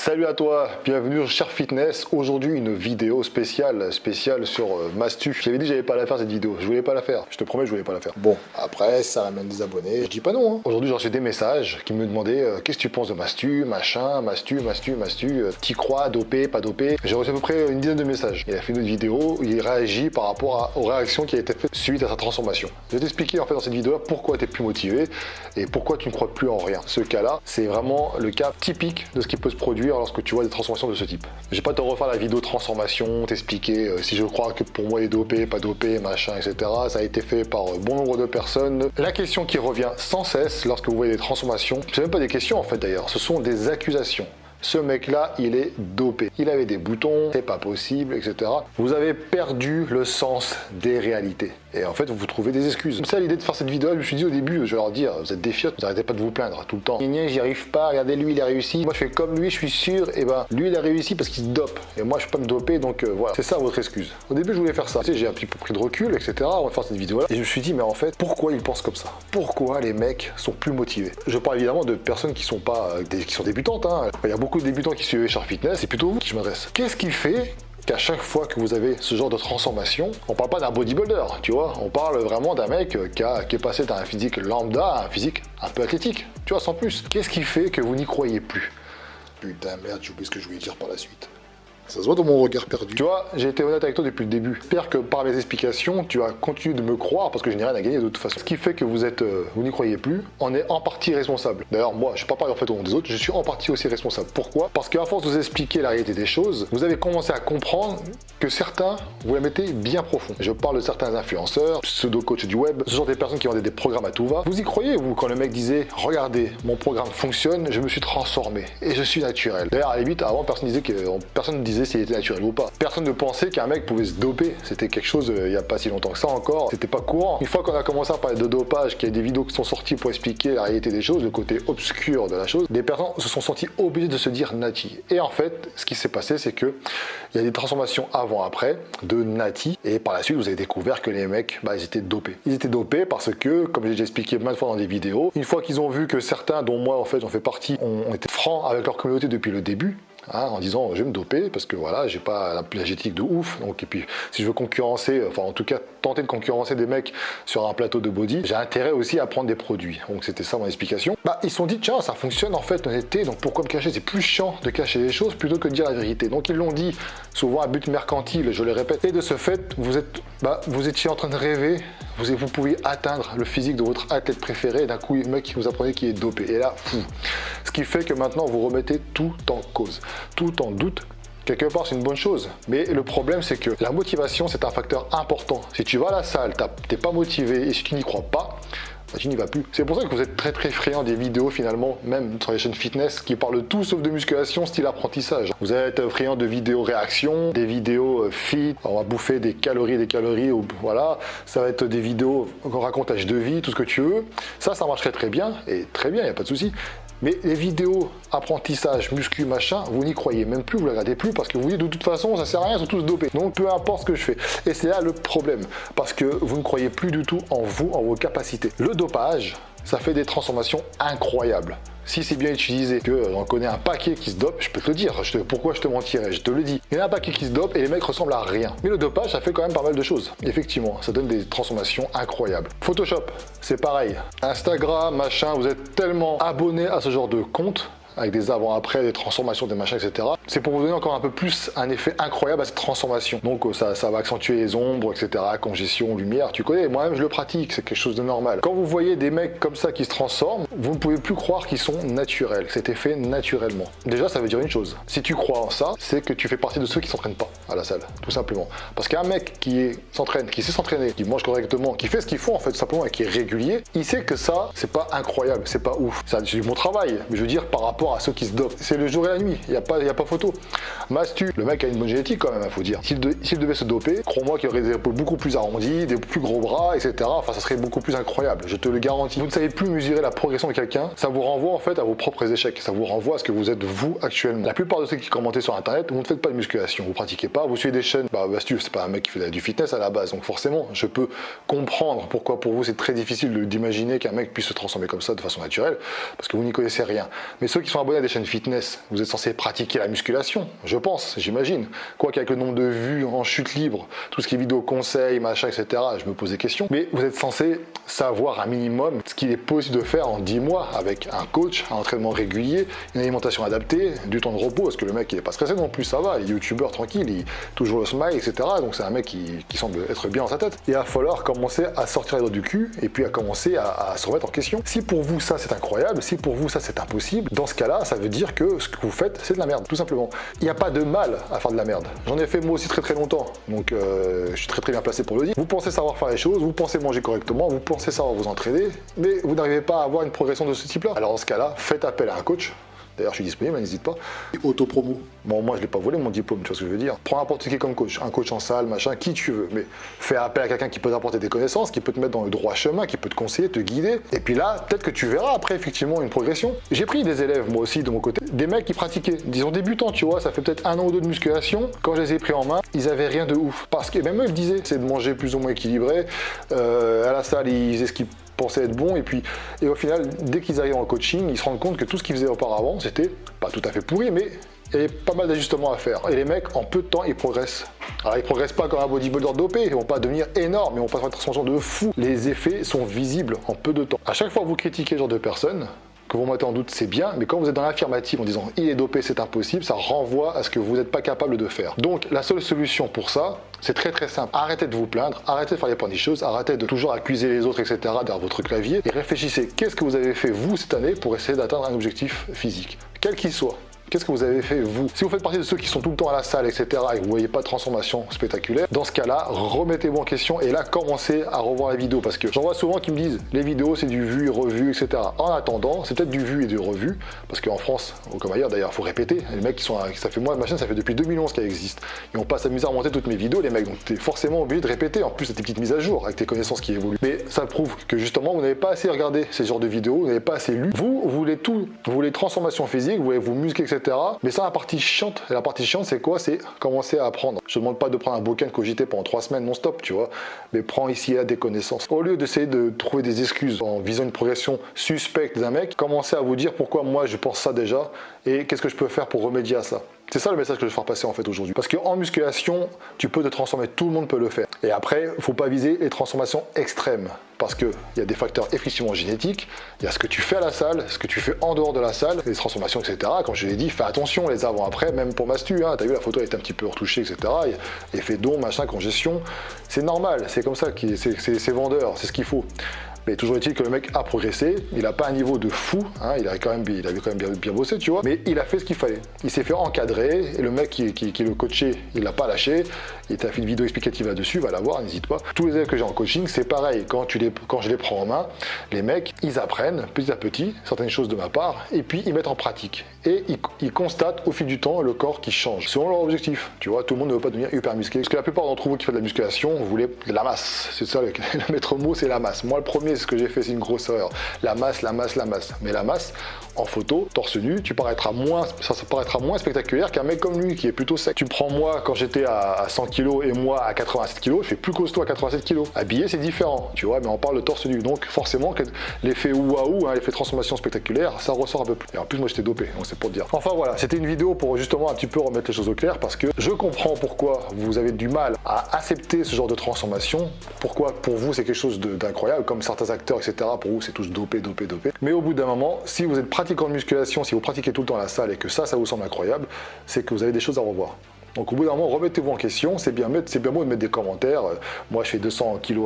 Salut à toi, bienvenue sur Cher Fitness. Aujourd'hui une vidéo spéciale sur Mastu. J'avais dit que j'allais pas la faire cette vidéo, je voulais pas la faire, je te promets je voulais pas la faire. Bon, après ça ramène des abonnés, je dis pas non. Aujourd'hui j'ai reçu des messages qui me demandaient qu'est-ce que tu penses de Mastu, machin, Mastu, t'y crois, dopé, pas dopé. J'ai reçu à peu près une dizaine de messages. Il a fait une autre vidéo où il réagit par rapport aux réactions qui a été faites suite à sa transformation. Je vais t'expliquer en fait dans cette vidéo pourquoi tu es plus motivé et pourquoi tu ne crois plus en rien. Ce cas-là, c'est vraiment le cas typique de ce qui peut se produire lorsque tu vois des transformations de ce type. Je vais pas te refaire la vidéo transformation, t'expliquer si je crois que pour moi il est dopé, pas dopé, machin, etc. Ça a été fait par bon nombre de personnes. La question qui revient sans cesse lorsque vous voyez des transformations, c'est même pas des questions en fait d'ailleurs, ce sont des accusations. Ce mec-là, il est dopé. Il avait des boutons, c'est pas possible, etc. Vous avez perdu le sens des réalités. Et en fait, vous trouvez des excuses. C'est ça l'idée de faire cette vidéo. Je me suis dit au début, je vais leur dire, vous êtes des fiottes, vous n'arrêtez pas de vous plaindre tout le temps. J'y arrive pas, regardez lui, il a réussi. Moi, je fais comme lui, je suis sûr, et ben, lui, il a réussi parce qu'il se dope. Et moi, je peux pas me doper, donc voilà. C'est ça votre excuse. Au début, je voulais faire ça. Tu sais, j'ai un petit peu pris de recul, etc. On va faire cette vidéo-là. Et je me suis dit, mais en fait, pourquoi ils pensent comme ça? Pourquoi les mecs sont plus motivés? Je parle évidemment de personnes qui sont pas, qui sont débutantes, hein. Il y a beaucoup de débutants qui suivent Cher Fitness, c'est plutôt vous qui je m'adresse. Qu'est-ce qui fait qu'à chaque fois que vous avez ce genre de transformation, on parle pas d'un bodybuilder, tu vois, on parle vraiment d'un mec qui est passé d'un physique lambda à un physique un peu athlétique, tu vois, sans plus. Qu'est-ce qui fait que vous n'y croyez plus? Putain, merde, j'ai oublié ce que je voulais dire par la suite. Ça se voit dans mon regard perdu. Tu vois, j'ai été honnête avec toi depuis le début. J'espère que par mes explications, tu vas continuer de me croire parce que je n'ai rien à gagner de toute façon. Ce qui fait que vous n'y croyez plus, on est en partie responsable. D'ailleurs, moi, je ne parle pas en fait au nom des autres, je suis en partie aussi responsable. Pourquoi? Parce qu'à force de vous expliquer la réalité des choses, vous avez commencé à comprendre que certains, vous les mettez bien profond. Je parle de certains influenceurs, pseudo-coachs du web, ce genre de personnes qui vendaient des programmes à tout va. Vous y croyez, vous, quand le mec disait « Regardez, mon programme fonctionne, je me suis transformé et je suis naturel ». D'ailleurs, à la limite, avant, personne ne disait s'il était naturel ou pas. Personne ne pensait qu'un mec pouvait se doper. C'était quelque chose, il n'y a pas si longtemps que ça encore, c'était pas courant. Une fois qu'on a commencé à parler de dopage, qu'il y a des vidéos qui sont sorties pour expliquer la réalité des choses, le côté obscur de la chose, des personnes se sont senties obligées de se dire nati. Et en fait, ce qui s'est passé, c'est que il y a des transformations avant-après de nati, et par la suite, vous avez découvert que les mecs, ils étaient dopés. Ils étaient dopés parce que, comme j'ai déjà expliqué maintes fois dans des vidéos, une fois qu'ils ont vu que certains, dont moi en fait j'en fais partie, ont été francs avec leur communauté depuis le début, en disant je vais me doper parce que voilà, j'ai pas la génétique de ouf, donc et puis si je veux concurrencer, enfin en tout cas tenter de concurrencer des mecs sur un plateau de body, j'ai intérêt aussi à prendre des produits. Donc c'était ça mon explication. Ils se sont dit tiens, ça fonctionne en fait l'honnêteté, donc pourquoi me cacher? C'est plus chiant de cacher les choses plutôt que de dire la vérité. Donc ils l'ont dit souvent à but mercantile, je le répète, et de ce fait vous étiez en train de rêver, vous pouviez atteindre le physique de votre athlète préféré, et d'un coup le mec qui vous apprenait qu'il est dopé, et là fou. Ce qui fait que maintenant vous remettez tout en cause, tout en doute. Quelque part, c'est une bonne chose. Mais le problème, c'est que la motivation, c'est un facteur important. Si tu vas à la salle, t'es pas motivé, et si tu n'y crois pas, tu n'y vas plus. C'est pour ça que vous êtes très friand des vidéos finalement, même sur les chaînes fitness, qui parlent de tout sauf de musculation, style apprentissage. Vous êtes friand de vidéos réaction, des vidéos fit, on va bouffer des calories, ou voilà, ça va être des vidéos racontage de vie, tout ce que tu veux. Ça marcherait très bien, et très bien, il n'y a pas de souci. Mais les vidéos apprentissage, muscu, machin, vous n'y croyez même plus, vous ne les regardez plus parce que vous dites de toute façon ça sert à rien, ils sont tous dopés. Donc peu importe ce que je fais. Et c'est là le problème, parce que vous ne croyez plus du tout en vous, en vos capacités. Le dopage, ça fait des transformations incroyables. Si c'est bien utilisé, que j'en connais un paquet qui se dope, je peux te le dire. Pourquoi je te mentirais? Je te le dis. Il y en a un paquet qui se dope et les mecs ressemblent à rien. Mais le dopage, ça fait quand même pas mal de choses. Effectivement, ça donne des transformations incroyables. Photoshop, c'est pareil. Instagram, machin, vous êtes tellement abonné à ce genre de compte, avec des avant-après, des transformations, des machins, etc. C'est pour vous donner encore un peu plus un effet incroyable à cette transformation. Donc ça va accentuer les ombres, etc. Congestion, lumière, tu connais. Moi-même, je le pratique, c'est quelque chose de normal. Quand vous voyez des mecs comme ça qui se transforment, vous ne pouvez plus croire qu'ils sont naturels, que c'était fait naturellement. Déjà, ça veut dire une chose. Si tu crois en ça, c'est que tu fais partie de ceux qui s'entraînent pas à la salle, tout simplement. Parce qu'un mec qui s'entraîne, qui sait s'entraîner, qui mange correctement, qui fait ce qu'il faut en fait, tout simplement, et qui est régulier, il sait que ça, c'est pas incroyable, c'est pas ouf. C'est du bon travail, mais je veux dire par rapport à ceux qui se dopent. C'est le jour et la nuit, il n'y a pas photo. Mastu, le mec a une bonne génétique quand même, il faut dire. S'il devait se doper, crois-moi qu'il y aurait des épaules beaucoup plus arrondies, des plus gros bras, etc. Enfin, ça serait beaucoup plus incroyable, je te le garantis. Vous ne savez plus mesurer la progression de quelqu'un, ça vous renvoie en fait à vos propres échecs, ça vous renvoie à ce que vous êtes vous actuellement. La plupart de ceux qui commentent sur internet, vous ne faites pas de musculation, vous pratiquez pas, vous suivez des chaînes. Mastu, c'est pas un mec qui fait du fitness à la base, donc forcément, je peux comprendre pourquoi pour vous c'est très difficile d'imaginer qu'un mec puisse se transformer comme ça de façon naturelle, parce que vous n'y connaissez rien. Mais ceux qui sont abonnés à des chaînes fitness, vous êtes censé pratiquer la musculation, je pense, j'imagine. Quoique avec le nombre de vues en chute libre, tout ce qui est vidéo conseils, machin, etc., je me pose des questions. Mais vous êtes censé savoir un minimum ce qu'il est possible de faire en 10 mois avec un coach, un entraînement régulier, une alimentation adaptée, du temps de repos, parce que le mec il est pas stressé non plus, ça va, il est youtubeur tranquille, il toujours le smile, etc. Donc c'est un mec qui semble être bien dans sa tête. Il va falloir commencer à sortir les doigts du cul et puis à commencer à se remettre en question. Si pour vous ça c'est incroyable, si pour vous ça c'est impossible, dans ce cas-là, ça veut dire que ce que vous faites c'est de la merde, tout simplement. Il n'y a pas de mal à faire de la merde. J'en ai fait moi aussi très longtemps, donc je suis très bien placé pour le dire. Vous pensez savoir faire les choses, vous pensez manger correctement, vous pensez savoir vous entraîner, mais vous n'arrivez pas à avoir une progression de ce type-là. Alors dans ce cas-là, faites appel à un coach. D'ailleurs, je suis disponible, n'hésite pas. Auto-promo. Bon, moi, je l'ai pas volé, mon diplôme, tu vois ce que je veux dire. Prends n'importe qui comme coach, un coach en salle, machin, qui tu veux. Mais fais appel à quelqu'un qui peut t'apporter des connaissances, qui peut te mettre dans le droit chemin, qui peut te conseiller, te guider. Et puis là, peut-être que tu verras après, effectivement, une progression. J'ai pris des élèves, moi aussi, de mon côté, des mecs qui pratiquaient, disons débutants, tu vois, ça fait peut-être 1 an ou 2 de musculation. Quand je les ai pris en main, ils avaient rien de ouf. Parce que même eux, ils disaient, c'est de manger plus ou moins équilibré. À la salle, ils faisaient ce qu'ils pensaient être bon et au final dès qu'ils arrivent en coaching ils se rendent compte que tout ce qu'ils faisaient auparavant c'était pas tout à fait pourri mais il y avait pas mal d'ajustements à faire et les mecs en peu de temps ils progressent. Alors ils progressent pas comme un bodybuilder dopé, ils vont pas devenir énormes, ils vont pas faire une transformation de fou. Les effets sont visibles en peu de temps. À chaque fois que vous critiquez ce genre de personnes, que vous mettez en doute, c'est bien, mais quand vous êtes dans l'affirmative en disant il est dopé, c'est impossible, ça renvoie à ce que vous n'êtes pas capable de faire. Donc la seule solution pour ça, c'est très simple. Arrêtez de vous plaindre, arrêtez de faire les plein-choses, arrêtez de toujours accuser les autres, etc. derrière votre clavier et réfléchissez qu'est-ce que vous avez fait vous cette année pour essayer d'atteindre un objectif physique, quel qu'il soit. Qu'est-ce que vous avez fait, vous? Si vous faites partie de ceux qui sont tout le temps à la salle, etc., et que vous ne voyez pas de transformation spectaculaire, dans ce cas-là, remettez-vous en question et là, commencez à revoir les vidéos. Parce que j'en vois souvent qui me disent, les vidéos, c'est du vu et revu, etc. En attendant, c'est peut-être du vu et du revu, parce qu'en France, ou comme ailleurs d'ailleurs, il faut répéter. Les mecs qui sont, ça fait moi, ma chaîne, ça fait depuis 2011 qu'elle existe. Ils n'ont pas s'amuser à remonter toutes mes vidéos, les mecs. Donc, tu es forcément obligé de répéter. En plus, c'est des petites mises à jour avec tes connaissances qui évoluent. Mais ça prouve que justement, vous n'avez pas assez regardé ces genres de vidéos, vous n'avez pas assez lu. Vous voulez tout. Vous voulez transformation physique, vous voulez vous muscler, etc. Mais ça, la partie chiante, c'est quoi? C'est commencer à apprendre. Je ne demande pas de prendre un bouquin de cogiter pendant 3 semaines non-stop, tu vois, mais prends ici et là des connaissances. Au lieu d'essayer de trouver des excuses en visant une progression suspecte d'un mec, commencez à vous dire pourquoi moi je pense ça déjà et qu'est-ce que je peux faire pour remédier à ça. C'est ça le message que je veux faire passer en fait aujourd'hui. Parce qu'en musculation, tu peux te transformer, tout le monde peut le faire. Et après, il ne faut pas viser les transformations extrêmes. Parce qu'il y a des facteurs effectivement génétiques, il y a ce que tu fais à la salle, ce que tu fais en dehors de la salle, les transformations, etc. Comme je l'ai dit, fais attention les avant-après, même pour Mastu, hein, t'as vu la photo elle est un petit peu retouchée, etc. Effet d'ombre, machin, congestion, c'est normal, c'est comme ça, c'est vendeur, c'est ce qu'il faut. Mais toujours est-il que le mec a progressé, il n'a pas un niveau de fou, hein, il avait quand même bien bossé, tu vois, mais il a fait ce qu'il fallait. Il s'est fait encadrer, et le mec qui le coachait, il l'a pas lâché, il t'a fait une vidéo explicative là-dessus, va la voir, n'hésite pas. Tous les élèves que j'ai en coaching, c'est pareil, quand je les prends en main, les mecs, ils apprennent petit à petit certaines choses de ma part, et puis ils mettent en pratique. Et ils constatent au fil du temps le corps qui change, selon leur objectif. Tu vois, tout le monde ne veut pas devenir hyper musclé, parce que la plupart d'entre vous qui font de la musculation, vous voulez de la masse. C'est ça, le maître mot, c'est la masse. Moi, le premier, ce que j'ai fait, c'est une grosse erreur. La masse. Mais la masse, en photo, torse nu, ça paraîtra moins spectaculaire qu'un mec comme lui, qui est plutôt sec. Tu prends moi, quand j'étais à 100 kg et moi à 87 kg, je fais plus costaud à 87 kg. Habillé, c'est différent, tu vois, mais on parle de torse nu. Donc, forcément, l'effet waouh, hein, l'effet transformation spectaculaire, ça ressort un peu plus. Et en plus, moi, j'étais dopé, donc c'est pour te dire. Enfin, voilà, c'était une vidéo pour justement un petit peu remettre les choses au clair, parce que je comprends pourquoi vous avez du mal à accepter ce genre de transformation, pourquoi pour vous, c'est quelque chose d'incroyable, comme certains acteurs, etc. Pour vous, c'est tous dopé. Mais au bout d'un moment, si vous êtes pratiquant de musculation, si vous pratiquez tout le temps à la salle et que ça vous semble incroyable, c'est que vous avez des choses à revoir. Donc au bout d'un moment, remettez-vous en question, c'est bien beau de mettre des commentaires, moi je fais 200 kg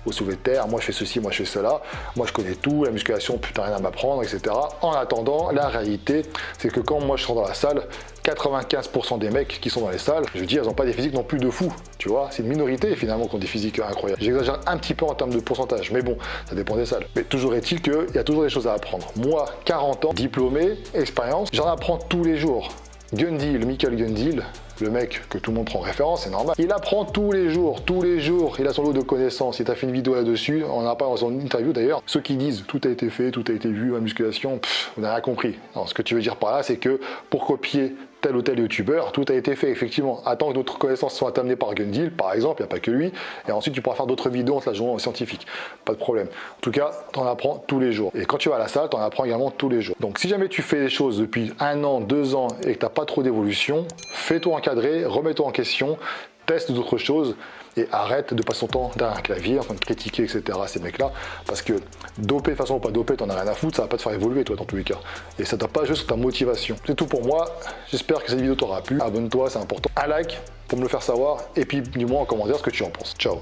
au soulevé de terre, moi je fais ceci, moi je fais cela, moi je connais tout, la musculation, putain rien à m'apprendre, etc. En attendant, la réalité, c'est que quand moi je rentre dans la salle, 95% des mecs qui sont dans les salles, je veux dire, ils n'ont pas des physiques non plus de fou, tu vois, c'est une minorité finalement qui ont des physiques incroyables. J'exagère un petit peu en termes de pourcentage, mais bon, ça dépend des salles. Mais toujours est-il qu'il y a toujours des choses à apprendre. Moi, 40 ans, diplômé, expérience, j'en apprends tous les jours. Gundil, Michael Gundil, le mec que tout le monde prend référence, c'est normal. Il apprend tous les jours, il a son lot de connaissances. Il t'a fait une vidéo là-dessus, on en a pas dans son interview d'ailleurs. Ceux qui disent tout a été fait, tout a été vu, la musculation, vous n'avez rien compris. Alors, ce que tu veux dire par là, c'est que pour copier tel ou tel youtubeur, tout a été fait, effectivement. Attends que d'autres connaissances soient amenées par Gundil, par exemple, il n'y a pas que lui, et ensuite tu pourras faire d'autres vidéos en te la jouant scientifique. Pas de problème. En tout cas, tu en apprends tous les jours. Et quand tu vas à la salle, tu en apprends également tous les jours. Donc si jamais tu fais les choses depuis 1 an, 2 ans et que tu n'as pas trop d'évolution, fais-toi encadrer, remets-toi en question, teste d'autres choses et arrête de passer ton temps derrière un clavier en train de critiquer, etc. ces mecs-là, parce que dopé de façon ou pas dopé, t'en as rien à foutre, ça va pas te faire évoluer toi dans tous les cas. Et ça doit pas juste sur ta motivation. C'est tout pour moi, j'espère que cette vidéo t'aura plu, abonne-toi, c'est important. Un like pour me le faire savoir, et puis dis-moi en commentaire ce que tu en penses. Ciao.